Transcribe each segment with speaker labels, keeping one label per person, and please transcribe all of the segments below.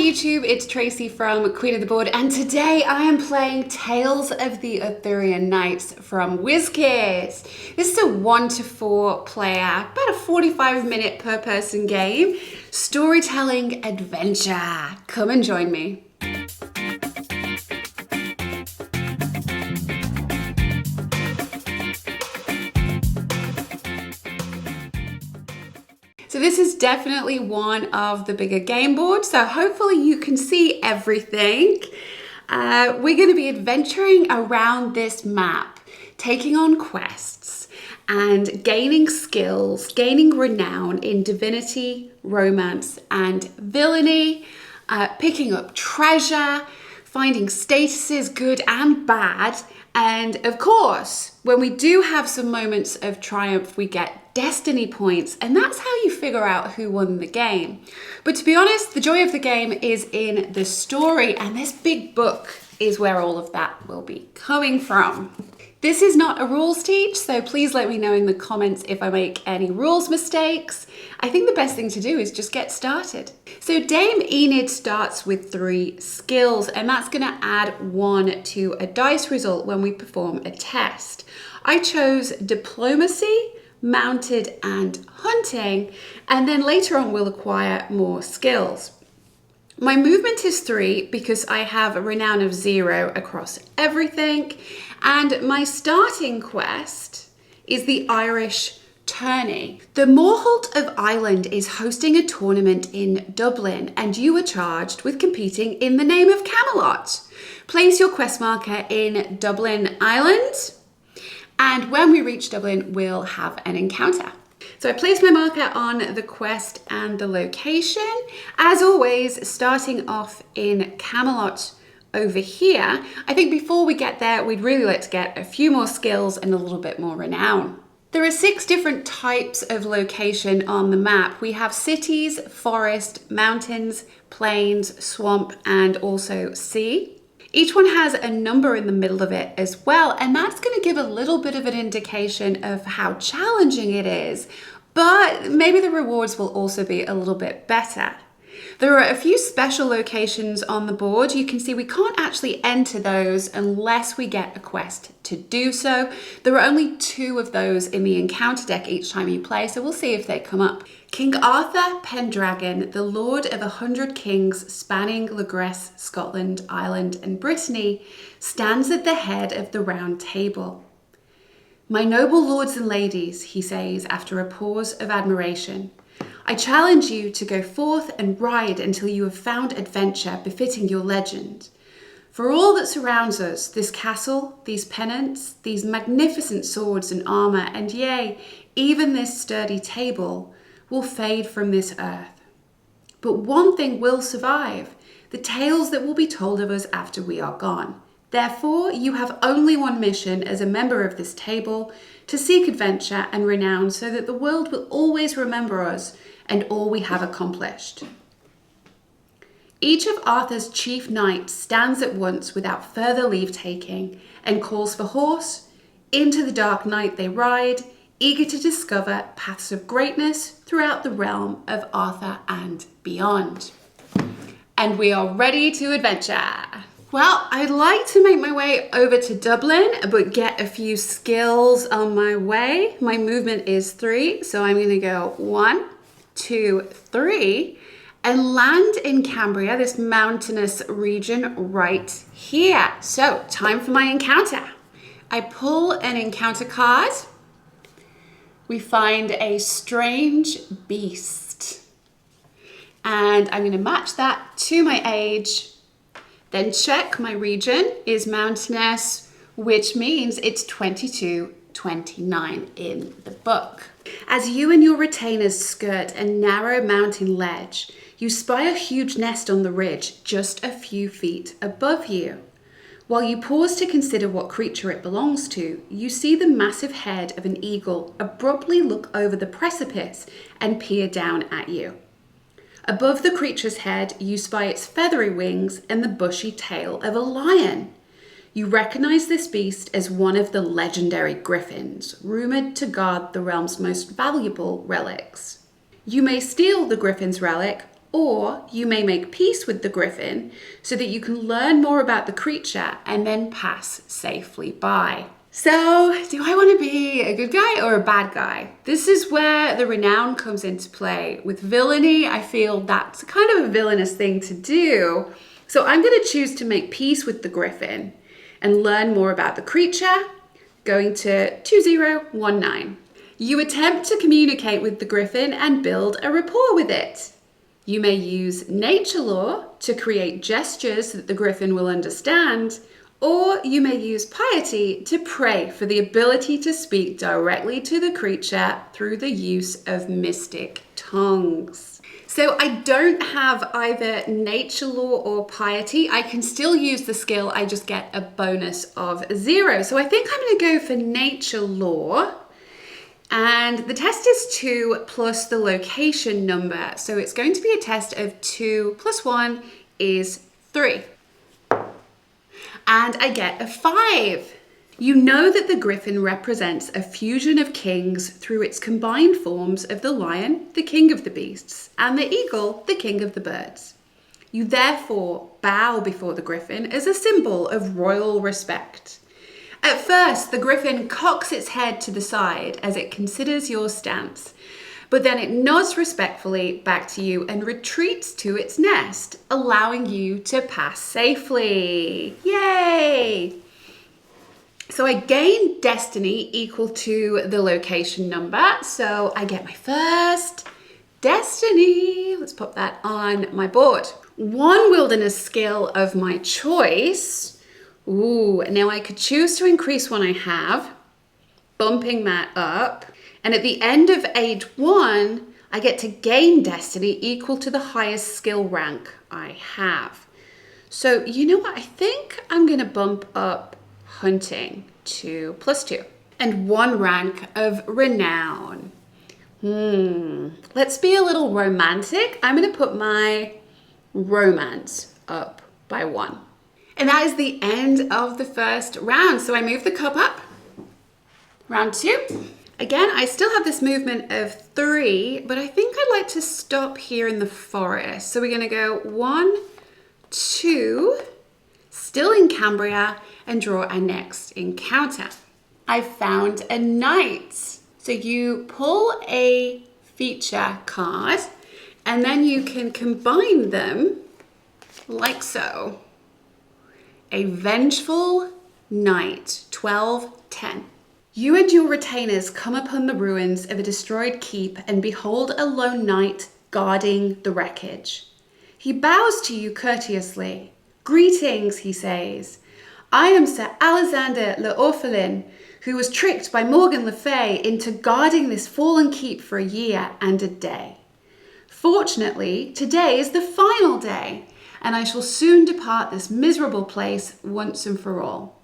Speaker 1: YouTube, it's Tracy from Queen of the Board, and today I am playing Tales of the Arthurian Knights from WizKids. This is a 1 to 4 player, about a 45-minute per person game, storytelling adventure. Come and join me. So this is definitely one of the bigger game boards, so hopefully you can see everything. We're going to be adventuring around this map, taking on quests and gaining skills, gaining renown in divinity, romance and villainy, picking up treasure, finding statuses good and bad, and of course, when we do have some moments of triumph, we get destiny points, and that's how you figure out who won the game. But to be honest, the joy of the game is in the story, and this big book is where all of that will be coming from. This is not a rules teach, so please let me know in the comments if I make any rules mistakes. I think the best thing to do is just get started. So Dame Enid starts with 3 skills, and that's going to add 1 to a dice result when we perform a test. I chose diplomacy, mounted and hunting, and then later on we'll acquire more skills. My movement is 3 because I have a renown of 0 across everything, and my starting quest is the Irish Tourney. The Moorholt of Ireland is hosting a tournament in Dublin, and you are charged with competing in the name of Camelot. Place your quest marker in Dublin, Ireland, and when we reach Dublin, we'll have an encounter. So I placed my marker on the quest and the location. As always, starting off in Camelot over here. I think before we get there, we'd really like to get a few more skills and a little bit more renown. There are 6 different types of location on the map. We have cities, forest, mountains, plains, swamp, and also sea. Each one has a number in the middle of it as well, and that's going to give a little bit of an indication of how challenging it is, but maybe the rewards will also be a little bit better. There are a few special locations on the board. You can see we can't actually enter those unless we get a quest to do so. There are only 2 of those in the encounter deck each time you play, so we'll see if they come up. King Arthur Pendragon, the Lord of 100 Kings spanning Lagresse, Scotland, Ireland and Brittany, stands at the head of the round table. "My noble lords and ladies," he says after a pause of admiration, "I challenge you to go forth and ride until you have found adventure befitting your legend. For all that surrounds us, this castle, these pennants, these magnificent swords and armour, and yea, even this sturdy table, will fade from this earth. But one thing will survive, the tales that will be told of us after we are gone. Therefore, you have only one mission as a member of this table, to seek adventure and renown so that the world will always remember us and all we have accomplished." Each of Arthur's chief knights stands at once without further leave-taking and calls for horse. Into the dark night they ride, eager to discover paths of greatness throughout the realm of Arthur and beyond. And we are ready to adventure. Well, I'd like to make my way over to Dublin, but get a few skills on my way. My movement is 3, so I'm going to go 1, 2, 3, and land in Cambria, this mountainous region right here. So, time for my encounter. I pull an encounter card. We find a strange beast, and I'm going to match that to my age. Then check my region is mountainous, which means it's 2229 in the book. As you and your retainers skirt a narrow mountain ledge, you spy a huge nest on the ridge just a few feet above you. While you pause to consider what creature it belongs to, you see the massive head of an eagle abruptly look over the precipice and peer down at you. Above the creature's head, you spy its feathery wings and the bushy tail of a lion. You recognize this beast as one of the legendary griffins, rumored to guard the realm's most valuable relics. You may steal the griffin's relic, Or you may make peace with the griffin so that you can learn more about the creature and then pass safely by. So, do I want to be a good guy or a bad guy? This is where the renown comes into play. With villainy, I feel that's kind of a villainous thing to do. So I'm going to choose to make peace with the griffin and learn more about the creature, going to 2019. You attempt to communicate with the griffin and build a rapport with it. You may use nature lore to create gestures that the griffin will understand, or you may use piety to pray for the ability to speak directly to the creature through the use of mystic tongues. So I don't have either nature lore or piety. I can still use the skill, I just get a bonus of 0. So I think I'm going to go for nature lore. And the test is 2 plus the location number. So it's going to be a test of 2 plus 1 is 3. And I get a 5. You know that the griffin represents a fusion of kings through its combined forms of the lion, the king of the beasts, and the eagle, the king of the birds. You therefore bow before the griffin as a symbol of royal respect. At first, the griffin cocks its head to the side as it considers your stance, but then it nods respectfully back to you and retreats to its nest, allowing you to pass safely. Yay! So I gain destiny equal to the location number, so I get my first destiny. Let's pop that on my board. 1 wilderness skill of my choice. Ooh, now I could choose to increase one I have, bumping that up. And at the end of age 1, I get to gain destiny equal to the highest skill rank I have. So you know what? I think I'm going to bump up hunting to +2 and 1 rank of renown. Let's be a little romantic. I'm going to put my romance up by 1. And that is the end of the first round. So I move the cup up. Round 2. Again, I still have this movement of 3, but I think I'd like to stop here in the forest. So we're going to go 1, 2, still in Cambria, and draw our next encounter. I found a knight. So you pull a feature card, and then you can combine them like so. A vengeful knight, 12-10. You and your retainers come upon the ruins of a destroyed keep and behold a lone knight guarding the wreckage. He bows to you courteously. Greetings, he says. I am Sir Alexander le Orphelin, who was tricked by Morgan le Fay into guarding this fallen keep for a year and a day. Fortunately, today is the final day, and I shall soon depart this miserable place once and for all.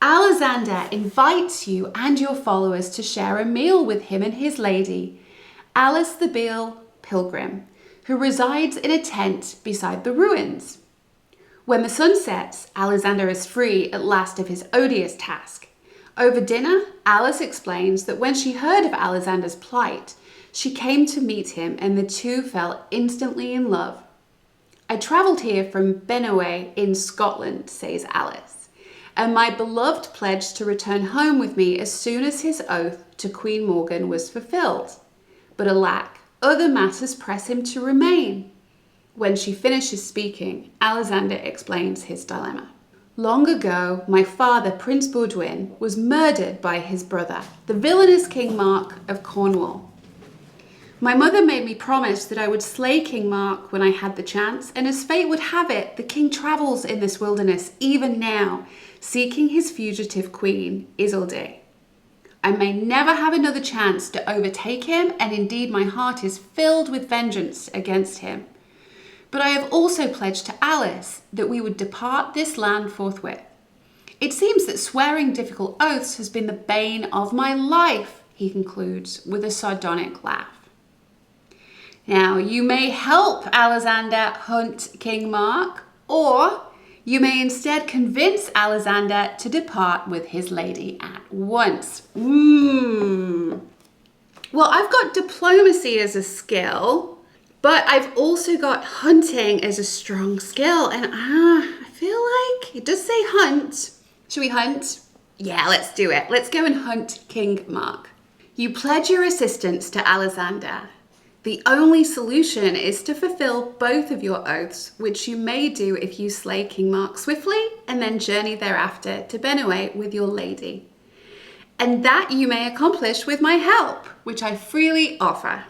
Speaker 1: Alexander invites you and your followers to share a meal with him and his lady, Alice the Beale Pilgrim, who resides in a tent beside the ruins. When the sun sets, Alexander is free at last of his odious task. Over dinner, Alice explains that when she heard of Alexander's plight, she came to meet him and the two fell instantly in love. I travelled here from Benaway in Scotland, says Alice, and my beloved pledged to return home with me as soon as his oath to Queen Morgan was fulfilled. But alack, other matters press him to remain. When she finishes speaking, Alexander explains his dilemma. Long ago, my father, Prince Baudouin, was murdered by his brother, the villainous King Mark of Cornwall. My mother made me promise that I would slay King Mark when I had the chance, and as fate would have it, the king travels in this wilderness even now, seeking his fugitive queen, Isolde. I may never have another chance to overtake him, and indeed my heart is filled with vengeance against him. But I have also pledged to Alice that we would depart this land forthwith. It seems that swearing difficult oaths has been the bane of my life, he concludes with a sardonic laugh. Now, you may help Alexander hunt King Mark, or you may instead convince Alexander to depart with his lady at once. Well, I've got diplomacy as a skill, But I've also got hunting as a strong skill, and I feel like it does say hunt. Should we hunt? Yeah, let's do it. Let's go and hunt King Mark. You pledge your assistance to Alexander. The only solution is to fulfill both of your oaths, which you may do if you slay King Mark swiftly and then journey thereafter to Benue with your lady. And that you may accomplish with my help, which I freely offer.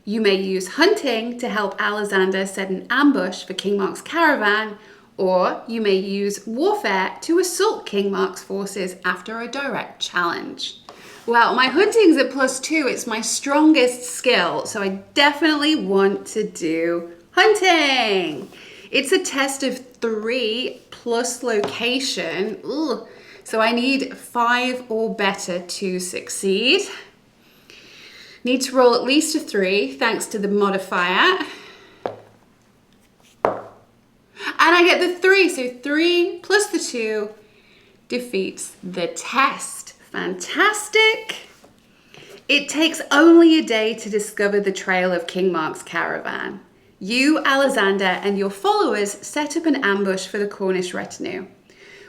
Speaker 1: You may use hunting to help Alexander set an ambush for King Mark's caravan, or you may use warfare to assault King Mark's forces after a direct challenge. Well, my hunting's at +2. It's my strongest skill, so I definitely want to do hunting. It's a test of 3 plus location. Ugh. So I need 5 or better to succeed. Need to roll at least a 3 thanks to the modifier. And I get the 3, so 3 plus the 2 defeats the test. Fantastic. It takes only a day to discover the trail of King Mark's caravan. You, Alexander, and your followers set up an ambush for the Cornish retinue.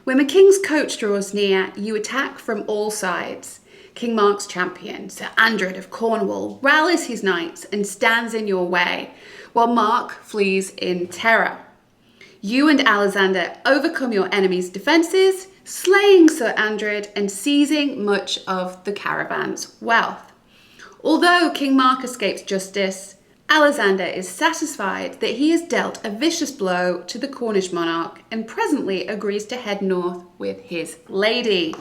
Speaker 1: When the king's coach draws near, you attack from all sides. King Mark's champion, Sir Andred of Cornwall, rallies his knights and stands in your way, while Mark flees in terror. You and Alexander overcome your enemy's defences, slaying Sir Andred and seizing much of the caravan's wealth. Although King Mark escapes justice, Alexander is satisfied that he has dealt a vicious blow to the Cornish monarch and presently agrees to head north with his lady.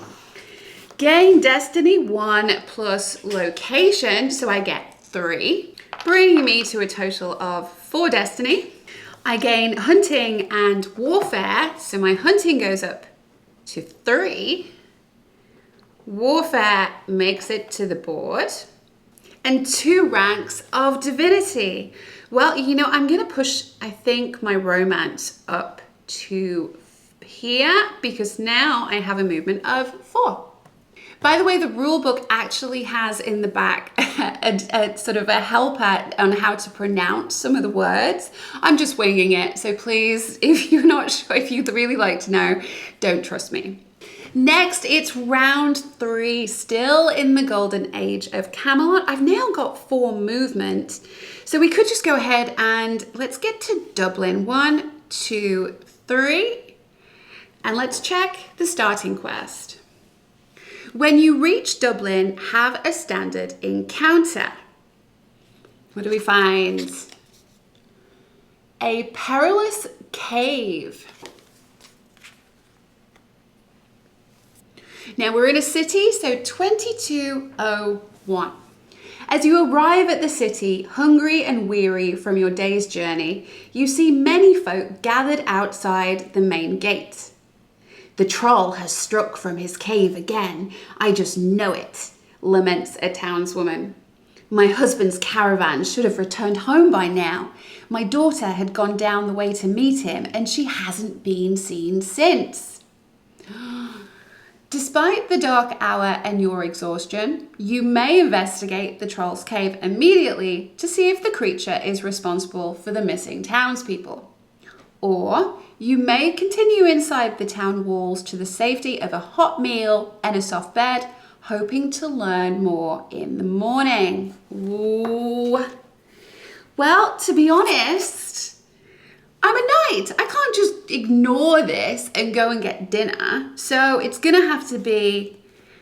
Speaker 1: Gain destiny 1 plus location, so I get 3, bringing me to a total of 4 destiny. I gain hunting and warfare, so my hunting goes up to 3. Warfare makes it to the board. And 2 ranks of divinity. Well, you know, I'm going to push, I think, my romance up to here because now I have a movement of 4. By the way, the rule book actually has in the back a sort of a helper on how to pronounce some of the words. I'm just winging it, so please, if you're not sure, if you'd really like to know, don't trust me. Next, it's round 3, still in the golden age of Camelot. I've now got 4 movement, so we could just go ahead and let's get to Dublin. 1, 2, 3, and let's check the starting quest. When you reach Dublin, have a standard encounter. What do we find? A perilous cave. Now we're in a city, so 2201. As you arrive at the city, hungry and weary from your day's journey, you see many folk gathered outside the main gate. The troll has struck from his cave again. I just know it, laments a townswoman. My husband's caravan should have returned home by now. My daughter had gone down the way to meet him, and she hasn't been seen since. Despite the dark hour and your exhaustion, you may investigate the troll's cave immediately to see if the creature is responsible for the missing townspeople. Or you may continue inside the town walls to the safety of a hot meal and a soft bed, hoping to learn more in the morning. Ooh. Well, to be honest, I'm a knight. I can't just ignore this and go and get dinner. So it's going to have to be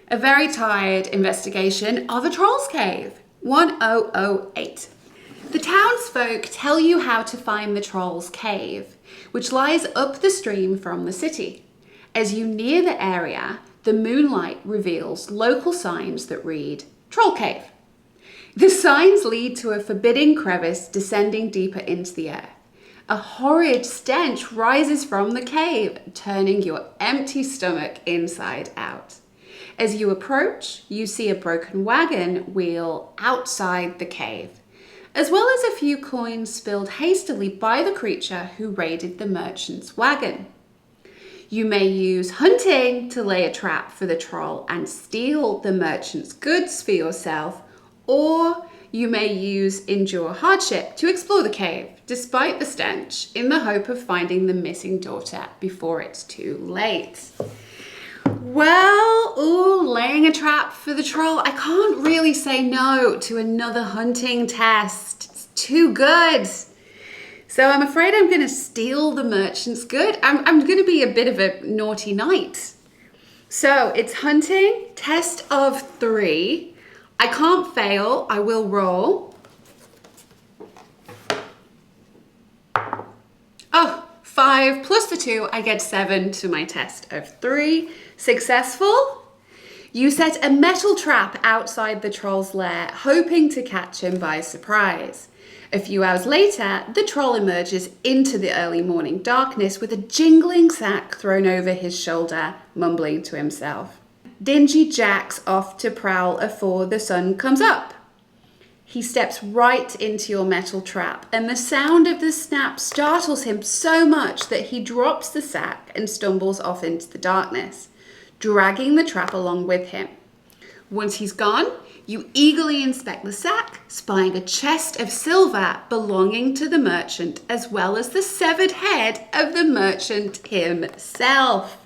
Speaker 1: a very tired investigation of a troll's cave. 1008. The townsfolk tell you how to find the troll's cave, which lies up the stream from the city. As you near the area, the moonlight reveals local signs that read, Troll Cave. The signs lead to a forbidding crevice descending deeper into the earth. A horrid stench rises from the cave, turning your empty stomach inside out. As you approach, you see a broken wagon wheel outside the cave, as well as a few coins spilled hastily by the creature who raided the merchant's wagon. You may use hunting to lay a trap for the troll and steal the merchant's goods for yourself, or you may use endure hardship to explore the cave, despite the stench, in the hope of finding the missing daughter before it's too late. Well, laying a trap for the troll. I can't really say no to another hunting test. It's too good. So I'm afraid I'm going to steal the merchant's good. I'm going to be a bit of a naughty knight. So it's hunting, test of 3. I can't fail. I will roll. Oh, 5 plus the 2, I get 7 to my test of 3. Successful. You set a metal trap outside the troll's lair, hoping to catch him by surprise. A few hours later, the troll emerges into the early morning darkness with a jingling sack thrown over his shoulder, mumbling to himself. Dingy Jack's off to prowl afore the sun comes up. He steps right into your metal trap, and the sound of the snap startles him so much that he drops the sack and stumbles off into the darkness, dragging the trap along with him. Once he's gone, you eagerly inspect the sack, spying a chest of silver belonging to the merchant, as well as the severed head of the merchant himself.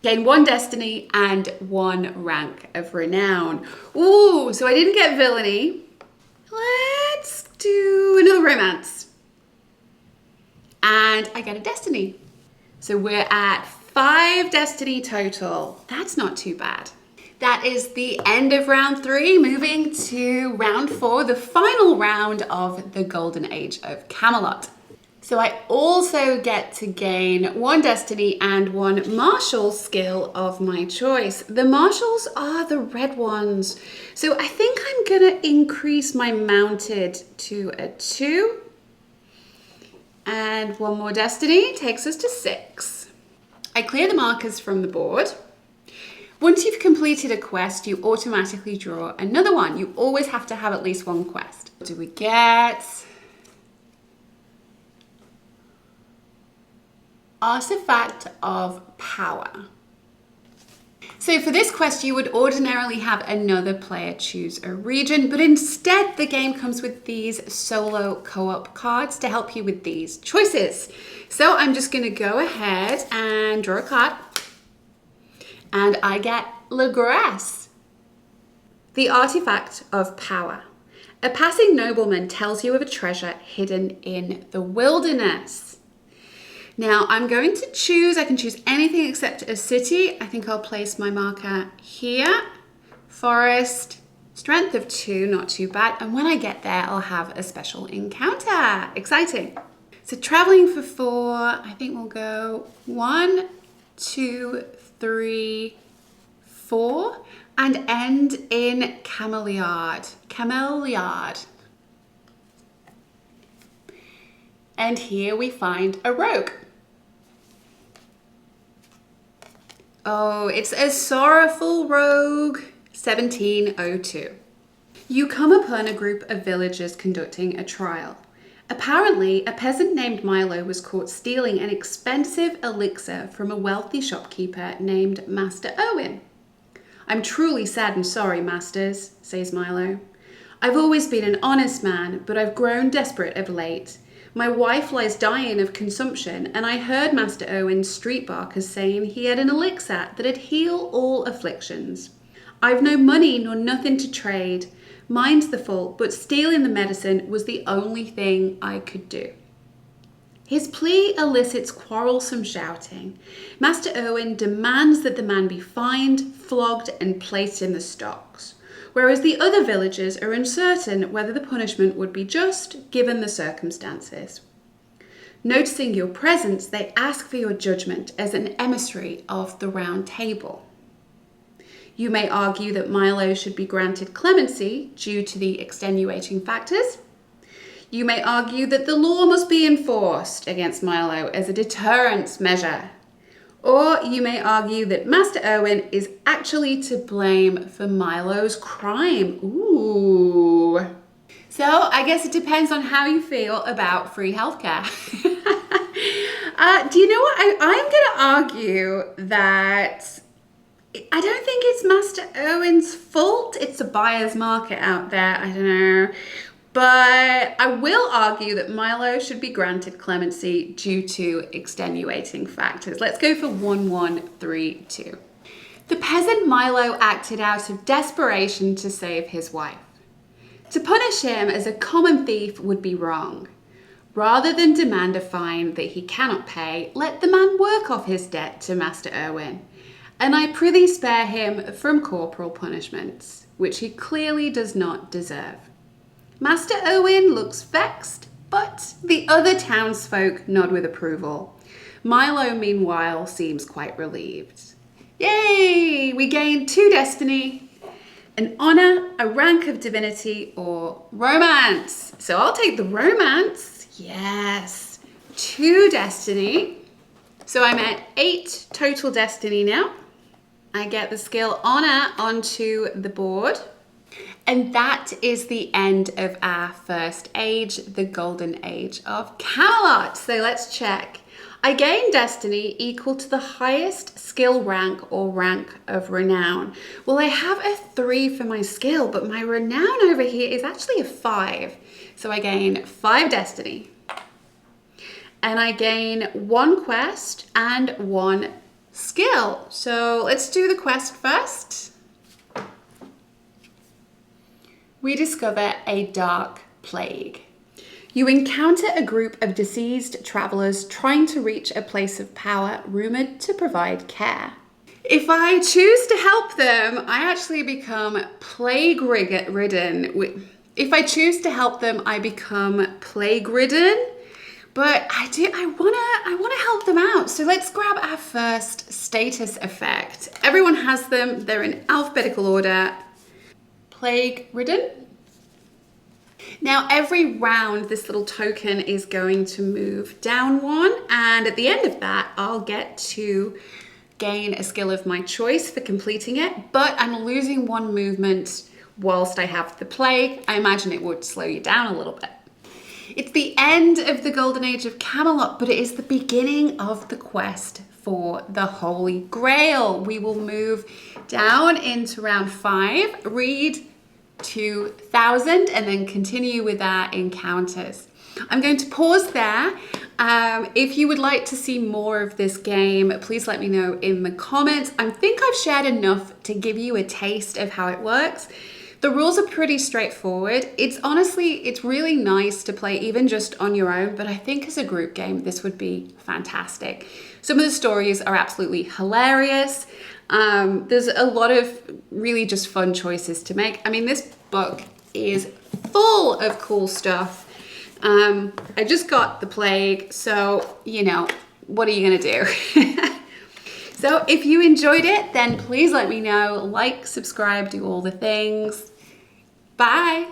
Speaker 1: Gain 1 destiny and 1 rank of renown. Ooh, so I didn't get villainy. Let's do another romance. And I get a destiny. So we're at 5 destiny total. That's not too bad. That is the end of round 3, moving to round 4, the final round of the Golden Age of Camelot. So I also get to gain 1 destiny and 1 martial skill of my choice. The martials are the red ones. So I think I'm gonna increase my mounted to a 2. And 1 more destiny takes us to 6. I clear the markers from the board. Once you've completed a quest, you automatically draw another one. You always have to have at least 1 quest. What do we get? Artifact of Power. So for this quest, you would ordinarily have another player choose a region, but instead the game comes with these solo co-op cards to help you with these choices. So I'm just gonna go ahead and draw a card, and I get Le Grasse. The Artifact of Power. A passing nobleman tells you of a treasure hidden in the wilderness. Now I'm going to choose, I can choose anything except a city. I think I'll place my marker here. Forest, strength of 2, not too bad. And when I get there, I'll have a special encounter. Exciting. So traveling for 4, I think we'll go 1, 2, 3, 4, and end in Cameliard. Cameliard. And here we find a rogue. Oh, it's a sorrowful rogue, 1702. You come upon a group of villagers conducting a trial. Apparently, a peasant named Milo was caught stealing an expensive elixir from a wealthy shopkeeper named Master Owen. I'm truly sad and sorry, masters, says Milo. I've always been an honest man, but I've grown desperate of late. My wife lies dying of consumption, and I heard Master Owen's street barkers saying he had an elixir that'd heal all afflictions. I've no money nor nothing to trade. Mine's the fault, but stealing the medicine was the only thing I could do. His plea elicits quarrelsome shouting. Master Owen demands that the man be fined, flogged, and placed in the stocks, whereas the other villagers are uncertain whether the punishment would be just given the circumstances. Noticing your presence, they ask for your judgment as an emissary of the Round Table. You may argue that Milo should be granted clemency due to the extenuating factors. You may argue that the law must be enforced against Milo as a deterrence measure. Or you may argue that Master Owen is actually to blame for Milo's crime. Ooh. So I guess it depends on how you feel about free healthcare. Do you know what? I'm going to argue that I don't think it's Master Owen's fault. It's a buyer's market out there. I don't know. But I will argue that Milo should be granted clemency due to extenuating factors. Let's go for 1132. The peasant Milo acted out of desperation to save his wife. To punish him as a common thief would be wrong. Rather than demand a fine that he cannot pay, let the man work off his debt to Master Owen. And I prithee spare him from corporal punishments, which he clearly does not deserve. Master Owen looks vexed, but the other townsfolk nod with approval. Milo, meanwhile, seems quite relieved. Yay! We gain 2 destiny, an honor, a rank of divinity, or romance. So I'll take the romance. Yes. 2 destiny. So I'm at 8 total destiny now. I get the skill honor onto the board. And that is the end of our first age, the golden age of Camelot. So let's check. I gain destiny equal to the highest skill rank or rank of renown. Well, I have a 3 for my skill, but my renown over here is actually a 5. So I gain 5 destiny. And I gain 1 quest and 1 skill. So let's do the quest first. We discover a dark plague. You encounter a group of deceased travelers trying to reach a place of power rumored to provide care. If I choose to help them, I actually become plague-ridden. If I choose to help them, I become plague-ridden. But I wanna help them out. So let's grab our first status effect. Everyone has them. They're in alphabetical order. Plague-ridden. Now every round this little token is going to move down 1, and at the end of that I'll get to gain a skill of my choice for completing it, but I'm losing 1 movement whilst I have the plague. I imagine it would slow you down a little bit. It's the end of the Golden Age of Camelot, but it is the beginning of the quest for the Holy Grail. We will move down into round 5, read 2000, and then continue with our encounters. I'm going to pause there. If you would like to see more of this game, please let me know in the comments. I think I've shared enough to give you a taste of how it works. The rules are pretty straightforward. It's really nice to play even just on your own, but I think as a group game, this would be fantastic. Some of the stories are absolutely hilarious. There's a lot of really just fun choices to make. I mean, this book is full of cool stuff. I just got the plague, so, you know, what are you gonna do? So if you enjoyed it, then please let me know. Like, subscribe, do all the things. Bye.